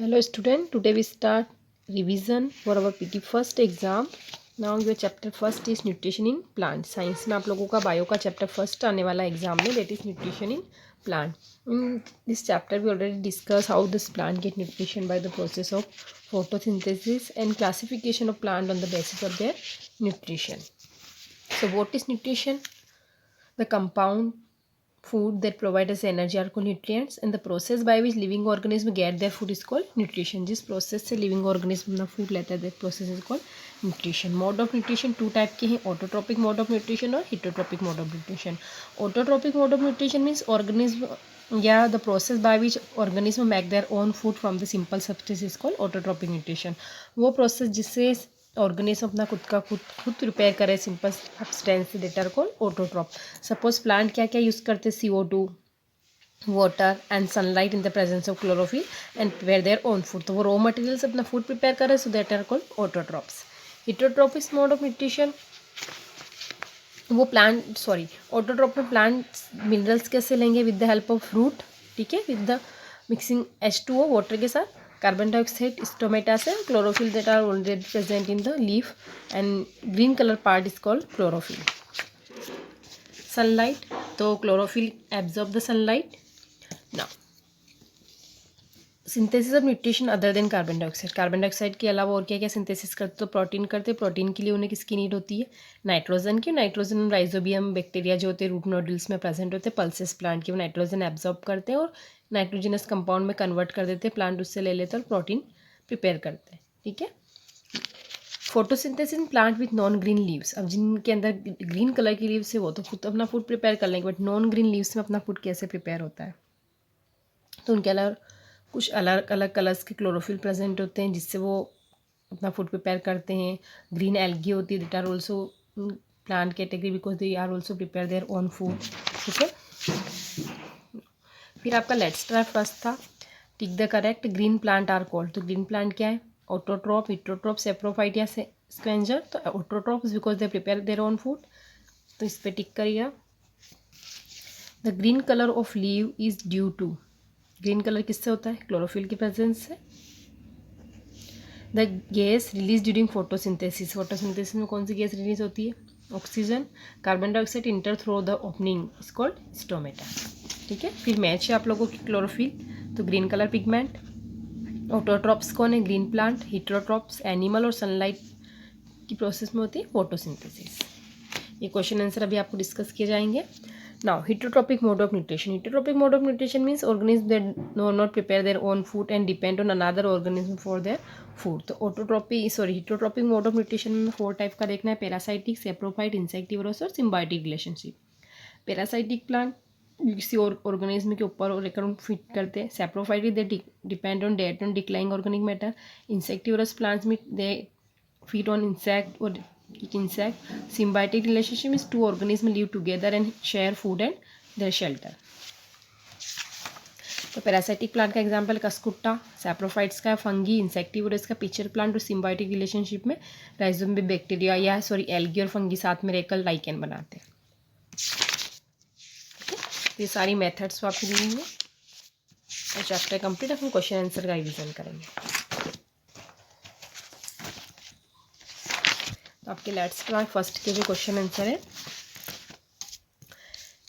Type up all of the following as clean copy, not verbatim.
Hello student, today we start revision for our PT first exam. Now your chapter first is nutrition in plant. Science में आप लोगों का bio का chapter first आने वाला exam में, that is nutrition in plant. In this chapter we already discussed how this plant get nutrition by the process of photosynthesis and classification of plant on the basis of their nutrition. So what is nutrition? The compound food that provide us energy are called nutrients, and the process by which living organism get their food is called nutrition. जिस process से living organism अपना food लेता है, that process is called nutrition. Mode of nutrition two type के हैं, autotrophic mode of nutrition और heterotrophic mode of nutrition. Autotrophic mode of nutrition means organism या the process by which organism make their own food from the simple substance is called autotrophic nutrition. वो process जिससे organism अपना खुद prepare करे simple substance डेटर को autotroph. Suppose plant क्या क्या यूज़ करते हैं, CO2, water and sunlight in the presence of chlorophyll and prepare their own food. तो वो रॉ मटेरियल से अपना फूड प्रिपेयर करे, so that are called autotrophs. Heterotrophic mode of nutrition, वो ऑटोट्रॉप में प्लांट मिनरल्स कैसे लेंगे, with the help of fruit, ठीक है, with the mixing H2O water के साथ, कार्बन डाइऑक्साइड स्टोमेटा से, chlorophyll that are already present in the leaf and green colour part is called chlorophyll. Sunlight, तो chlorophyll absorb the sunlight. Now synthesis of nutrition other than carbon dioxide. Carbon dioxide के अलावा और क्या क्या synthesis करते, तो protein करते. Protein के लिए उन्हें किसकी नीड होती है, नाइट्रोजन की. नाइट्रोजन राइजोबियम बैक्टीरिया जो होते हैं रूट नोडल्स में प्रेजेंट होते हैं, पल्सेस प्लांट के, वो नाइट्रोजन एब्जॉर्ब करते हैं और नाइट्रोजनस कंपाउंड में कन्वर्ट कर देते हैं, प्लांट उससे ले लेते हैं और प्रोटीन प्रिपेयर करते हैं, ठीक है. Photosynthesis plant with non green leaves. अब जिनके अंदर ग्रीन कलर की लीव्स है वो तो खुद अपना फूड प्रिपेयर कर लेंगे, बट नॉन ग्रीन लीव्स में अपना फूड कैसे प्रिपेयर होता है, तो उनके अलावा कुछ अलग अलग कलर्स के क्लोरोफिल प्रेजेंट होते हैं जिससे वो अपना फूड प्रिपेयर करते हैं. ग्रीन एल्गी होती है, that are also plant category because they are also prepare their own food, ठीक है. फिर आपका लेट्स ट्राई फर्स्ट था, tick the correct. Green plant are called, तो ग्रीन प्लांट क्या है, ऑटोट्रॉप, हिटरोट्रॉप, सेप्रोफाइट या स्क्वेंजर. तो autotrophs because they prepare their own food, तो इस पर टिक करिएगा. The green colour of leave is due to, green colour किससे होता है, क्लोरोफिल की प्रेजेंस से. The gas release during photosynthesis, photosynthesis में कौन सी गैस रिलीज होती है, oxygen. Carbon dioxide inter through the opening is called stomata, ठीक है. फिर मैच है आप लोगों की क्लोरोफिल, तो ग्रीन कलर पिगमेंट. ऑटोट्रॉप्स कौन है, ग्रीन प्लांट. हिटरोट्रॉप्स एनिमल और सनलाइट की प्रोसेस में होती है फोटोसिंथेसिस. ये क्वेश्चन आंसर अभी आपको डिस्कस किए जाएंगे. Now, heterotrophic mode of nutrition. Heterotrophic mode of nutrition means organisms that do not prepare their own food and depend on another organism for their food. तो heterotrophic mode of nutrition में 4 type का देखना है, parasitic, saprophyte, insectivorous और symbiotic relationship. Parasitic plant किसी और organism के ऊपर और लेकर फिट करते हैं. Saprophytic they depend on dead on declining organic matter. Insectivorous plants में they feed on insect or eat insect. Symbiotic relationship is two organisms live together and share food and their shelter. तो parasitic plant का example कस्कुट्टा. Saprophytes का fungi, insectivorous का pitcher plant. और symbiotic relationship में rhizome में bacteria या algae और fungi साथ में रहकर लाइकेन बनाते हैं. ये सारी मेथड्स आपको दी हुई है. चैप्टर कंप्लीट, अपन क्वेश्चन आंसर का रिवीजन करेंगे. आपके लेट्स ट्राई फर्स्ट के जो क्वेश्चन आंसर है,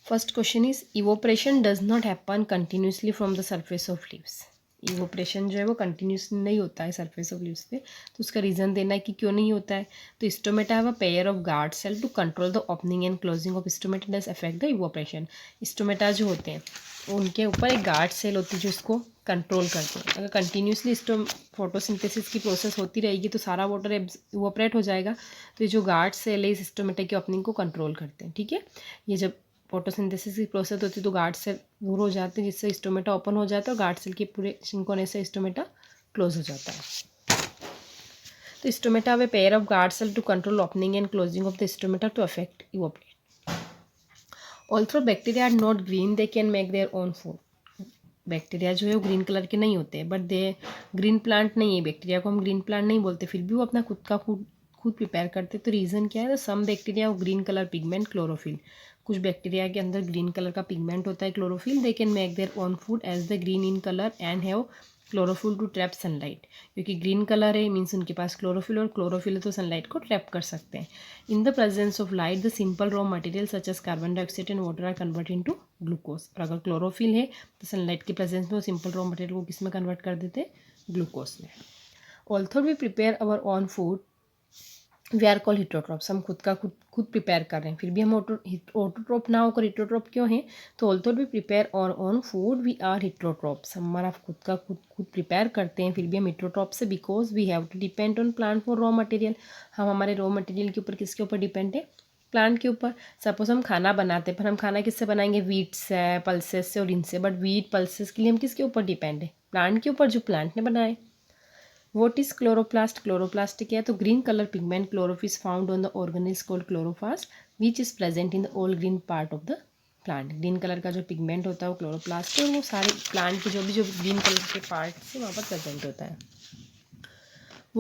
first question is evaporation does not happen continuously from the surface of leaves. Evaporation जो है वो कंटिन्यूसली नहीं होता है सरफेस ऑफ लीव्स पे, तो उसका रीज़न देना है कि क्यों नहीं होता है. तो stomata have a pair of guard cell to control the opening and closing of stomata does affect the evaporation. Stomata जो होते हैं उनके ऊपर एक गार्ड सेल होती है जो इसको कंट्रोल करते हैं. अगर कंटिन्यूसली फोटोसिंथेसिस की प्रोसेस होती रहेगी तो सारा वाटर इवोपरेट हो जाएगा. तो ये जो गार्ड सेल है इस स्टोमेटा की ओपनिंग को कंट्रोल करते हैं, ठीक है. ये जब फोटोसिंथेसिस की प्रोसेस होती है तो गार्ड सेल दूर हो जाते हैं जिससे स्टोमेटा ओपन हो जाता है और गार्ड सेल के पूरे सिंकोने से स्टोमेटा क्लोज हो जाता है. तो stomata way pair of guard cell to control opening and closing of the stomata to affect evaporate. Also bacteria are not green, they can make their own food. Bacteria जो है वो green colour के नहीं होते, but they green plant नहीं है, bacteria को हम ग्रीन प्लांट नहीं बोलते, फिर भी वो अपना खुद का खुद प्रिपेयर करते. तो रीज़न क्या है, तो some bacteria of green colour pigment chlorophyll. कुछ बैक्टीरिया के अंदर ग्रीन कलर का पिगमेंट होता है chlorophyll. They can make their own food as the green in colour and have chlorophyll to trap sunlight, क्योंकि ग्रीन कलर है मीन्स उनके पास क्लोरोफिल, और क्लोरोफिल है तो सनलाइट को ट्रैप कर सकते हैं. In the presence of light the simple raw material such as carbon dioxide and water are convert into glucose. और अगर क्लोरोफिल है तो सनलाइट के प्रेजेंस में वो सिंपल रॉ मटेरियल को किस में कन्वर्ट कर देते हैं, ग्लूकोज में. Although we prepare our own food we are call heterotrophs. हम खुद का खुद प्रिपेयर कर रहे हैं, फिर भी हम ऑटोट्रॉप ना होकर हिटोट्रॉप क्यों हैं, तो ऑल्थो वी प्रिपेयर और ऑन फूड वी आर हिटोट्रॉप्स. हमारा खुद का खुद प्रिपेयर करते हैं, फिर भी हम हिटोट्रॉप से, because we have to depend on plant for raw material. हम हमारे रॉ मटेरियल के ऊपर किसके ऊपर डिपेंड है, प्लांट के ऊपर. सपोज हम खाना बनाते हैं, पर हम खाना किससे बनाएंगे, वीट से, पल्सेस से और इनसे. बट वीट पल्सेस के लिए हम किसके ऊपर डिपेंड है, प्लांट के ऊपर, जो प्लांट ने बनाए. What is chloroplast? Chloroplast क्या है, तो green color pigment chlorophyll is found on the organelles called chloroplast which is present in the all green part of the plant. Green colour का जो पिगमेंट होता है वो क्लोरोप्लास्ट है, और वो सारे प्लांट के जो ग्रीन कलर के पार्ट से वहाँ पर प्रेजेंट होता है.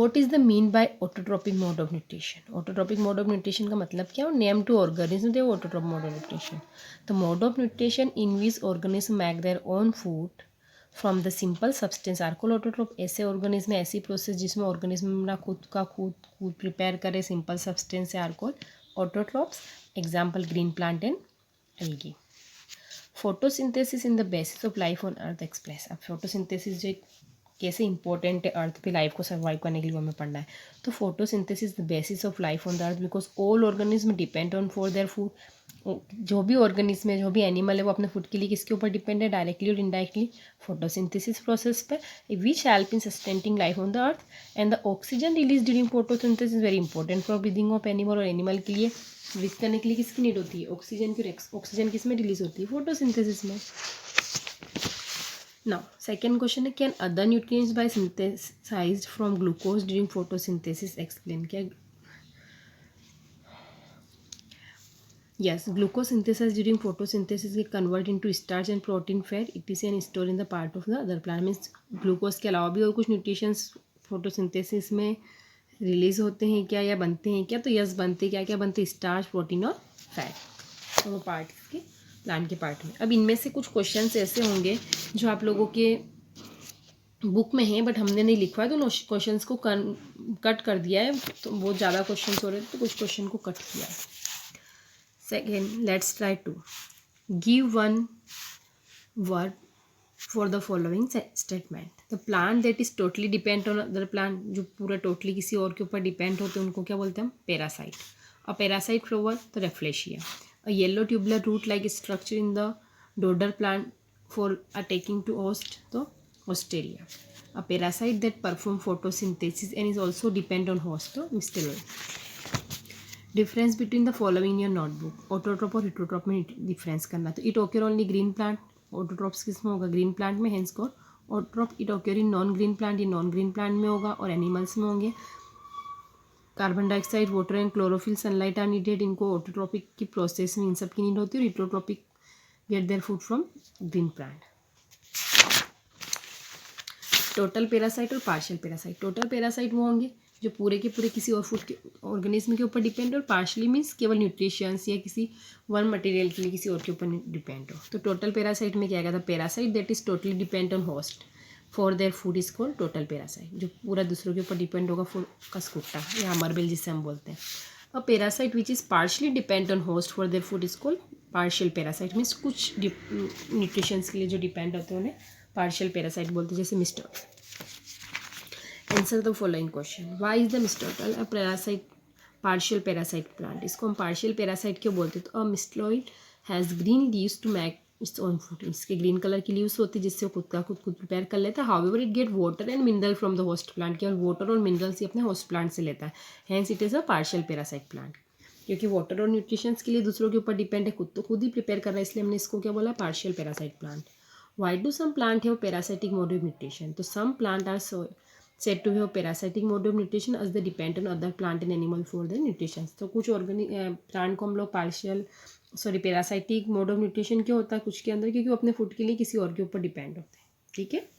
What is the mean by autotrophic mode of nutrition? Autotrophic mode of nutrition का मतलब क्या है, name to organism they autotrophic mode of nutrition. The mode of nutrition in which organism make their own food from the simple substance are called autotroph. ऐसे organism, ऐसी process जिसमें organism अपना खुद prepare करे सिंपल सब्सटेंस से are called autotrophs. Example green plant and algae. Photosynthesis in the basis of life on earth express. अब photosynthesis जो कैसे इंपॉर्टेंट है अर्थ पे लाइफ को सर्वाइव करने के लिए हमें पढ़ना है. तो photosynthesis the basis of life on the earth because all organism depend on for their food. जो भी ऑर्गेनिज्म है, जो भी एनिमल है, वो अपने फूड के लिए किसके ऊपर डिपेंड है, डायरेक्टली और इनडायरेक्टली फोटोसिंथेसिस प्रोसेस पे, which help in sustaining life on the earth. And the oxygen release during photosynthesis very important for breathing of animal. और एनिमल के लिए ब्रीथ करने के लिए किसकी नीड होती है, ऑक्सीजन की. ऑक्सीजन किस में रिलीज होती है, फोटोसिंथेसिस में. नाउ सेकेंड क्वेश्चन है, can other nutrients by synthesised from glucose during photosynthesis explain. क्या Yes, glucose synthesis during photosynthesis will convert into starch and protein fat. It is and stored in the part of the other plant. Means glucose के अलावा भी और कुछ nutritions photosynthesis में release होते हैं क्या, या बनते हैं क्या, तो यस बनते हैं. क्या क्या बनते हैं, स्टार्च, प्रोटीन और फैट, तो वो पार्ट के प्लांट के पार्ट में. अब इनमें से कुछ क्वेश्चंस ऐसे होंगे जो आप लोगों के बुक में हैं बट हमने नहीं लिखवा है, तो क्वेश्चंस को कट कर दिया है. तो बहुत ज़्यादा क्वेश्चंस हो रहे थे तो कुछ क्वेश्चन को कट किया है. Second, let's try to give one word for the following statement. The plant that is totally depend on other plant, जो पूरा totally किसी और के ऊपर डिपेंड होते हैं उनको क्या बोलते हैं हम, पैरासाइट. A parasite flower, तो Rafflesia. A yellow tubular root-like structure in the dodder plant for attacking to host, तो Australia. A parasite that perform photosynthesis and is also depend on host, तो Mysteloid. Difference between the following in your notebook. Autotroph और heterotroph में difference करना. तो it occur only green plant. Autotrophs किस में होगा, green plant में. Hence को autotroph it occur in non green plant, ये नॉन ग्रीन प्लांट में होगा और एनिमल्स में होंगे. Carbon dioxide, water and chlorophyll, sunlight are needed. इनको ऑटोट्रॉपिक की प्रोसेस में इन सब की नीड होती है. और heterotrophic gate their food from green plant. Total parasite और पार्शियल पैरासाइट. टोटल पैरासाइट वो होंगे जो पूरे के पूरे किसी और फूड के ऑर्गेनिज्म के ऊपर डिपेंड हो, और पार्शली मीन्स केवल न्यूट्रिशंस या किसी वन मटेरियल के लिए किसी और के ऊपर डिपेंड हो. तो टोटल पैरासाइट में क्या आएगा, the parasite that is totally depend on host for their food is called total parasite. जो पूरा दूसरों के ऊपर डिपेंड होगा फॉर कसकुट्टा या अमरबेल जिससे हम बोलते हैं. A parasite which is partially depend on host for their food is called partial parasite. Means कुछ न्यूट्रिशंस के लिए जो डिपेंड होते हैं उन्हें पार्शियल पैरासाइट बोलते हैं. जैसे mister. Answer the following question. Why is the mistletoe a parasite, partial parasite plant? इसको हम partial parasite क्यों बोलते हैं, तो a mistletoe has green leaves to make its own food. इसके ग्रीन कलर की लीव्स होती है जिससे वो खुद प्रिपेयर कर लेता है. However, it get water and mineral from the host plant. केवल वाटर और मिनरल्स ही अपने होस्ट प्लांट से लेता है. Hence it is a partial parasite plant. क्योंकि वाटर और न्यूट्रिशंस के लिए दूसरों के ऊपर डिपेंड है, खुद ही प्रिपेयर कर रहा है, इसलिए हमने इसको क्या बोला, partial parasite plant. Why do some plant have parasitic mode of nutrition? तो some plant are so said to have parasitic mode of nutrition as they depend on other plant and animal for their nutrition. तो कुछ plant को हम लोग parasitic mode of nutrition क्यों होता है कुछ के अंदर, क्योंकि वो अपने फूड के लिए किसी और के ऊपर डिपेंड होते हैं. ठीक है.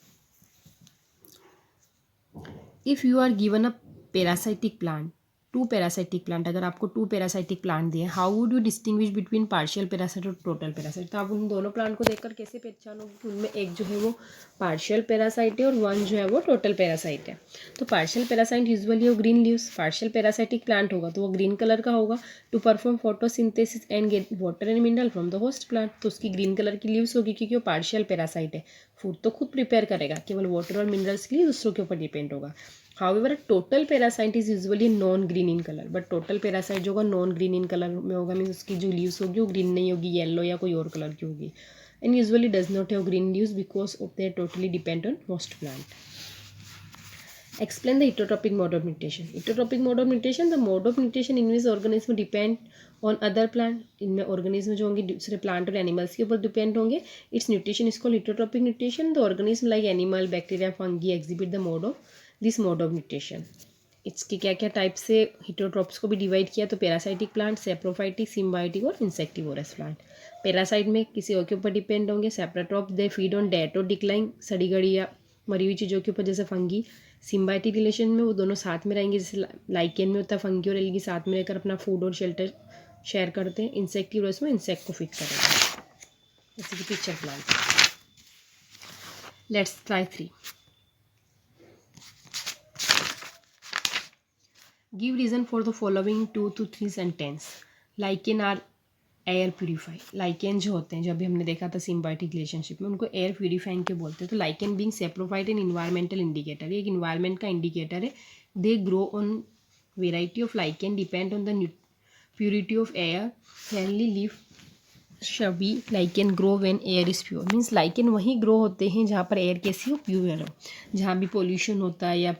If you are given a parasitic plant to parasitic plant, अगर आपको टू पैरासाइटिक प्लांट दिए, how would you distinguish between partial parasite और टोटल पैरासाइट? तो आप उन दोनों प्लांट को देखकर कैसे पहचानोगे कि उनमें एक जो है वो पार्शियल पैरासाइट है और वन जो है वो टोटल पैरासाइट है? तो पार्शियल पैरासाइट यूजुअली वो green leaves, partial parasitic plant होगा तो वो ग्रीन कलर का होगा, to perform photosynthesis and get water and mineral from the host plant, तो उसकी ग्रीन कलर की लीव्स होगी क्योंकि वो पार्शियल पैरासाइट है, फूड तो खुद प्रिपेयर करेगा, केवल वाटर और मिनरल्स के लिए दूसरों के ऊपर डिपेंड होगा। However, total parasite is usually non green in colour, but total parasite जो होगा नॉन ग्रीन इन कलर में होगा, मीन्स उसकी जो लीव्स होगी वो ग्रीन नहीं होगी, येलो या कोई और कलर की होगी, and usually does not have green leaves because of they totally depend on host plant. Explain the heterotropic mode of nutrition. Heterotropic mode of nutrition, the mode of nutrition in which organism depend on other plant, इनमें organism जो होंगे दूसरे plant और animals के ऊपर depend होंगे, its nutrition is called heterotropic nutrition. The organism like animal, bacteria, fungi exhibit the mode of this mode of nutrition. इसके क्या क्या टाइप से हिटरोट्रॉप्स को भी डिवाइड किया, तो पैरासाइटिक प्लांट, सेप्रोफाइटिक, सिम्बायोटिक और इंसेक्टिवोरस प्लांट। पैरासाइट में किसी और के ऊपर डिपेंड होंगे, सेप्रोट्रॉप दे फीड ऑन डेट और डिक्लाइन, सड़ी गड़ी या मरी हुई चीज़ों के ऊपर जैसे फंगी। सिम्बायोटिक रिलेशन में वो दोनों साथ में रहेंगे, जैसे लाइकेन में होता है फंगी और एल्गी साथ में रहकर अपना फूड और शेल्टर शेयर करते हैं। इंसेक्टिवोरस में इंसेक्ट को फीड करेंगे, जैसे कि pitcher plant. Let's try 3. Give reason for the following 2 to 3 sentence. Lichen are air purify. Lichen जो होते हैं, जो अभी हमने देखा था सिम्बायोटिक रिलेशनशिप में, उनको एयर प्यूरीफाइंग के बोलते हैं। तो lichen being saprophyte and environmental indicator, ये एक इन्वायरमेंट का इंडिकेटर है। They grow on variety of lichen depend on the purity of air, Fairlie leave शबी lichen grow when air is pure, means lichen वहीं grow होते हैं जहाँ पर air कैसी हो, प्योर हो। जहाँ भी पोल्यूशन होता है या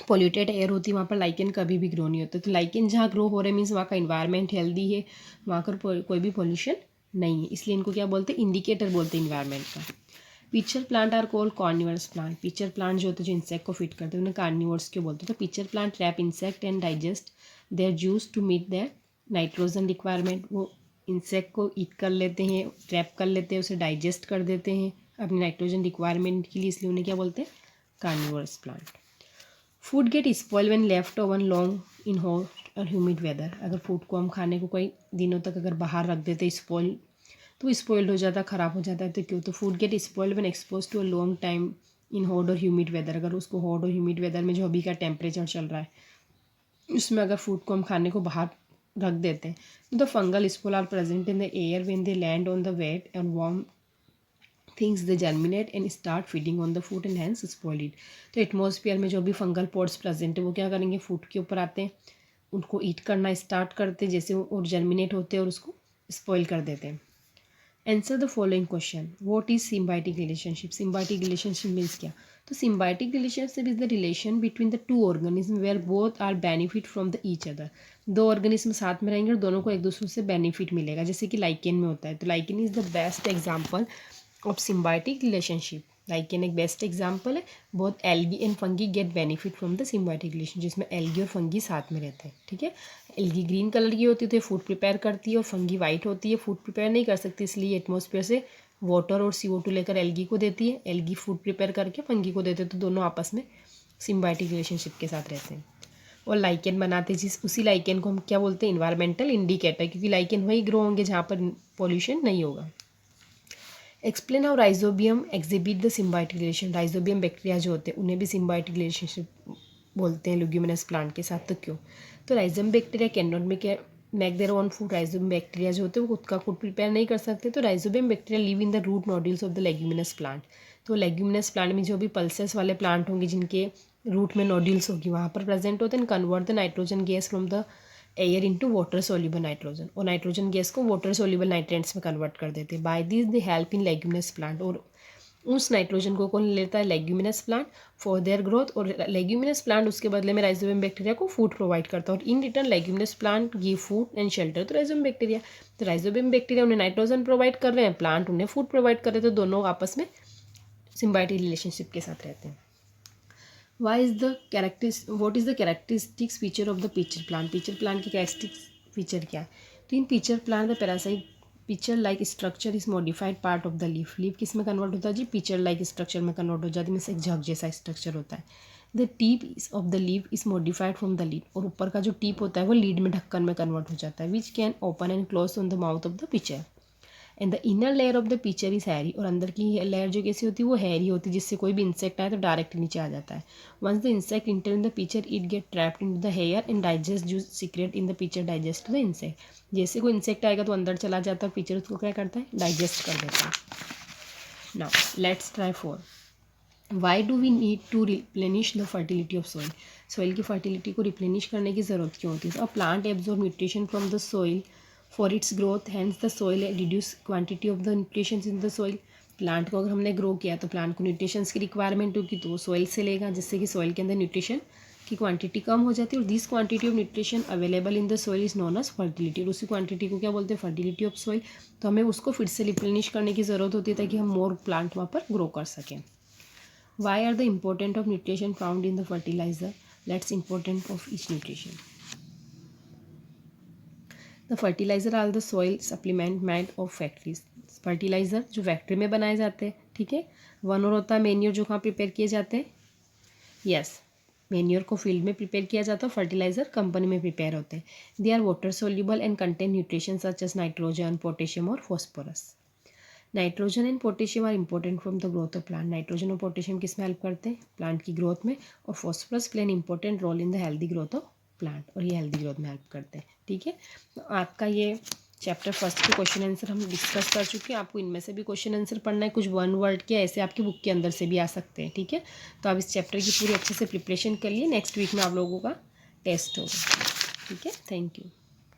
पॉल्यूटेड एयर होती है वहाँ पर लाइकेन कभी भी ग्रो नहीं होता। तो लाइकेन जहाँ ग्रो हो रहे हैं मीन्स वहाँ का इन्वायरमेंट हेल्दी है, वहाँ पर कोई भी पॉल्यूशन नहीं है, इसलिए इनको क्या बोलते हैं, इंडिकेटर बोलते हैं इन्वायरमेंट का। Pitcher plant are called carnivores plant. Pitcher plant जो होते हैं जो इंसेक्ट को फीड करते हैं उन्हें कार्निवर्स क्यों बोलते हैं? तो pitcher plant trap insect and digest their juice to meet their nitrogen requirement. वो इंसेक्ट को ईट कर लेते हैं, ट्रैप कर लेते हैं, उसे डाइजेस्ट कर देते हैं अपनी नाइट्रोजन रिक्वायरमेंट के लिए, इसलिए उन्हें क्या बोलते हैं, carnivores plant. Food get spoil when left oven long in hot और ह्यूमिड वेदर। अगर फूड को हम खाने को कई दिनों तक अगर बाहर रख देते स्पॉइल, तो स्पॉइल्ड हो जाता, ख़राब हो जाता है। तो क्यों? तो food get spoil when expose to a long time in hot और ह्यूमिड वेदर। अगर उसको हॉट और ह्यूमिड वेदर में जो अभी का टेम्परेचर चल रहा है उसमें अगर फूड को हम खाने को बाहर रख देते हैं तो fungal spore are present in the air when they land on the wet and warm things they germinate and start feeding on the food and hence spoil it. तो एटमॉस्फेयर में जो भी फंगल पॉड्स प्रेजेंट है वो क्या करेंगे, food के ऊपर आते हैं, उनको ईट करना स्टार्ट करते हैं जैसे वो, और जर्मिनेट होते हैं और उसको स्पॉइल कर देते हैं। Answer the following question, what is symbiotic relationship? सिम्बायोटिक रिलेशनशिप मीन्स क्या? तो symbiotic relationship is the relation between the two organism where both are benefit from the each other. दो ऑर्गेनिज्म साथ में रहेंगे और दोनों को एक दूसरे से बेनिफिट मिलेगा, जैसे कि लाइकेन में होता है। तो lichen is the best example of symbiotic relationship. Lichen एक बेस्ट एग्जाम्पल है। Both algae and fungi get benefit from the symbiotic relation, जिसमें एल्गी और फंगी साथ में रहते हैं। ठीक है, एल्गी ग्रीन कलर की होती है तो ये फूड प्रिपेयर करती है, और फंगी वाइट होती है, फूड प्रिपेयर नहीं कर सकती, इसलिए एटमॉस्फेयर से वाटर और CO2 लेकर एल्गी को देती है, एल्गी फूड प्रिपेयर करके फंगी को देते हैं, तो दोनों आपस में सिम्बायोटिक रिलेशनशिप के साथ रहते हैं। और लाइकेन बनाते जिस उसी लाइकेन को हम क्या बोलते हैं, इन्वायरमेंटल इंडिकेटर, क्योंकि लाइकेन वही ग्रो होंगे जहाँ पर पॉल्यूशन नहीं होगा। Explain how rhizobium exhibit the symbiotic relation. Rhizobium bacteria जो होते हैं उन्हें भी सिम्बायोटिक रिलेशनशिप बोलते हैं ल्यूग्यूमिनस प्लांट के साथ। तो क्यों? तो rhizobium bacteria can not make their own food. Rhizobium bacteria जो होते हैं वो खुद का फूड प्रिपेयर नहीं कर सकते, तो rhizobium bacteria live in the root nodules of the leguminous plant. तो लेग्यूमिनस प्लांट में जो भी पल्सेस वाले प्लांट होंगे जिनके रूट में नोड्यूल्स होगी वहाँ पर प्रेजेंट होते हैं, convert the nitrogen gas from the air into water soluble nitrogen, और नाइट्रोजन गैस को वाटर सोल्यूबल नाइट्रेंट्स में कन्वर्ट कर देते हैं। By this they help in leguminous plant, और उस नाइट्रोजन को कौन लेता है, leguminous plant, for their growth. और लेग्यूमिनस प्लांट उसके बदले में राइजोबियम बैक्टीरिया को फूड प्रोवाइड करता है, और in return leguminous plant give food and shelter to rhizobium bacteria. तो राइजोबियम बैक्टीरिया उन्हें नाइट्रोजन प्रोवाइड कर रहे हैं, प्लांट उन्हें फूड प्रोवाइड कर रहे हैं, तो दोनों आपस में सिम्बायोटिक रिलेशनशिप के साथ रहते हैं। What is the characteristics feature of the pitcher plant? Pitcher plant की characteristic feature क्या है? तो इन pitcher plant the parasite picture like structure is modified part of the leaf. Leaf किस में कन्वर्ट होता है जी, पिक्चर लाइक स्ट्रक्चर में convert हो जाती है, मीन्स एक झग जैसा स्ट्रक्चर होता है। The tip of the leaf is modified from the lead, और ऊपर का जो टीप होता है वो लीड में ढक्कन में कन्वर्ट हो जाता है, which can open and close on the mouth of the picture. And the inner layer of the picture is Harry, और अंदर की लेयर जो कैसी होती है वो हैरी होती है, जिससे कोई भी इंसेक्ट आए तो डायरेक्ट नीचे आ जाता है। Once the insect enter in the picture it get trapped in the hair and digest जो secret in the picture digest the insect. जैसे कोई इंसेक्ट आएगा तो अंदर चला जाता है, पिक्चर उसको क्या करता है, डाइजेस्ट कर देता है। Now let's try 4। Why do we need to replenish the fertility of soil. Soil की फर्टिलिटी को रिप्लेनिश करने की ज़रूरत क्यों होती है। A plant absorb nutrition from the soil for its growth, hence the soil reduce quantity of the nutritions in the soil. Plant को अगर हमने ग्रो किया तो प्लांट को न्यूट्रिशंस की रिक्वायरमेंट होगी, तो वो सॉइल से लेगा, जिससे कि सॉइल के अंदर न्यूट्रिशन की क्वांटिटी कम हो जाती है। और this quantity of nutrition available in the soil is known as fertility, और उसी क्वांटिटी को क्या बोलते हैं, फर्टिलिटी ऑफ सॉइल। तो हमें उसको फिर से रिप्लेनिश करने की ज़रूरत होती है ताकि हम मोर प्लांट वहाँ पर ग्रो कर सकें। Why are the important of nutrition found in the fertilizer? Let's important of each nutrition. The fertilizer are the soil supplement made of factories. Fertiliser जो फैक्ट्री में बनाए जाते हैं, ठीक है। वन और होता है मेन्योर, जो कहाँ प्रिपेयर किए जाते हैं, यस, मेन्योर को फील्ड में प्रिपेयर किया जाता है, फर्टिलाइज़र कंपनी में प्रिपेयर होते हैं। They are water soluble and contain nutrition such as nitrogen, potassium और phosphorus. Nitrogen and potassium are important from the growth of plant. Nitrogen और पोटेशियम किस में हेल्प करते हैं, प्लांट की ग्रोथ में, और phosphorus play an important role in the healthy growth of plant, और ये हेल्दी ग्रोथ में हेल्प करते हैं, ठीक है। तो आपका ये चैप्टर फर्स्ट के क्वेश्चन आंसर हम डिस्कस कर चुके हैं। आपको इनमें से भी क्वेश्चन आंसर पढ़ना है, कुछ वन वर्ड के ऐसे आपकी बुक के अंदर से भी आ सकते हैं, ठीक है। तो आप इस चैप्टर की पूरी अच्छे से प्रिपरेशन कर लिए, नेक्स्ट वीक में आप लोगों का टेस्ट होगा, ठीक है। Thank you.